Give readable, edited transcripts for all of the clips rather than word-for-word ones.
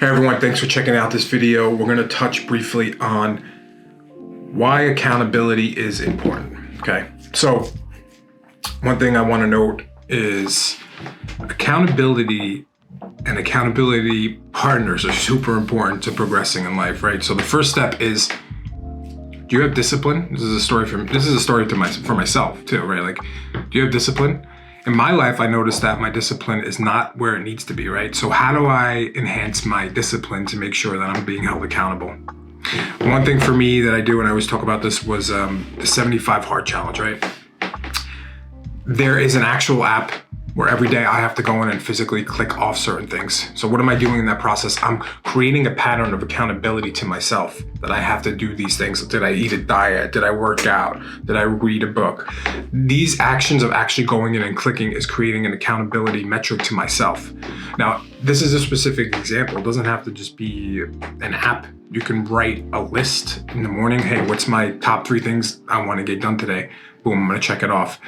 Hey everyone, thanks for checking out this video. We're going to touch briefly on why accountability is important. Okay, so one thing I want to note is accountability and accountability partners are super important to progressing in life, right? So the first step is, do you have discipline? This is a story for myself too, right? Like, do you have discipline? In my life, I noticed that my discipline is not where it needs to be, right? So how do I enhance my discipline to make sure that I'm being held accountable? One thing for me that I do, and I always talk about this, was the 75 Hard Challenge, right? There is an actual app where every day I have to go in and physically click off certain things. So what am I doing in that process? I'm creating a pattern of accountability to myself that I have to do these things. Did I eat a diet? Did I work out? Did I read a book? These actions of actually going in and clicking is creating an accountability metric to myself. Now, this is a specific example. It doesn't have to just be an app. You can write a list in the morning. Hey, what's my top 3 things I want to get done today? Boom, I'm going to check it off.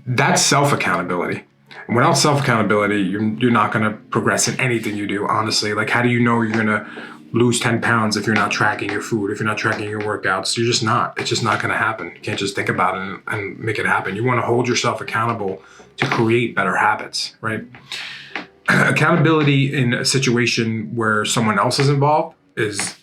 That's self-accountability. Without self-accountability, you're not going to progress in anything you do, honestly. Like, how do you know you're going to lose 10 pounds if you're not tracking your food, if you're not tracking your workouts? You're just not. It's just not going to happen. You can't just think about it and make it happen. You want to hold yourself accountable to create better habits, right? Accountability in a situation where someone else is involved is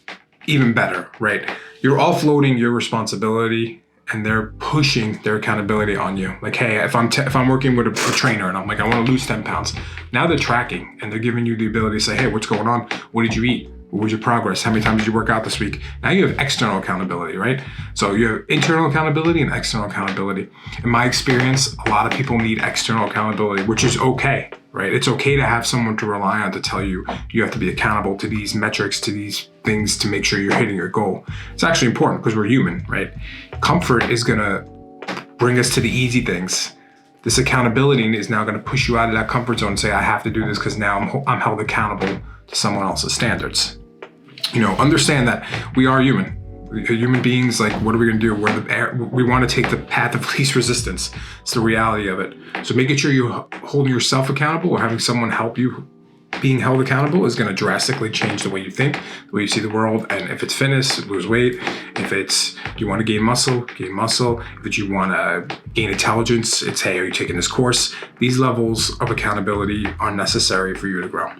even better, right? You're offloading your responsibility and they're pushing their accountability on you. Like, hey, if I'm working with a trainer and I'm like, I want to lose 10 pounds. Now they're tracking and they're giving you the ability to say, hey, what's going on? What did you eat? What was your progress? How many times did you work out this week? Now you have external accountability, right? So you have internal accountability and external accountability. In my experience, a lot of people need external accountability, which is okay, right? It's okay to have someone to rely on to tell you you have to be accountable to these metrics, to these things to make sure you're hitting your goal. It's actually important because we're human, right? Comfort is gonna bring us to the easy things. This accountability is now gonna push you out of that comfort zone and say, I have to do this because now I'm held accountable to someone else's standards. You know, understand that we are human. Human beings, like, what are we gonna do? We wanna take the path of least resistance. It's the reality of it. So making sure you're holding yourself accountable or having someone help you being held accountable is gonna drastically change the way you think, the way you see the world. And if it's fitness, lose weight. If it's, you wanna gain muscle, gain muscle. If it's, you wanna gain intelligence, it's, hey, are you taking this course? These levels of accountability are necessary for you to grow.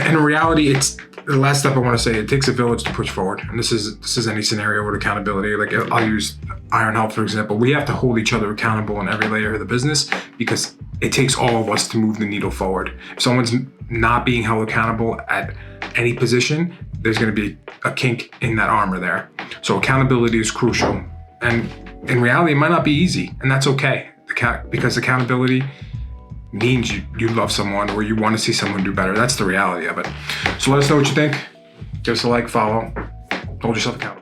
In reality, it's the last step I want to say. It takes a village to push forward, and this is any scenario with accountability. Like, I'll use Iron Health for example. We have to hold each other accountable in every layer of the business because it takes all of us to move the needle forward. If someone's not being held accountable at any position, there's going to be a kink in that armor there. So accountability is crucial, and in reality, it might not be easy, and that's okay because accountability means you love someone or you want to see someone do better. That's the reality of it. So let us know what you think. Give us a like, follow, hold yourself accountable.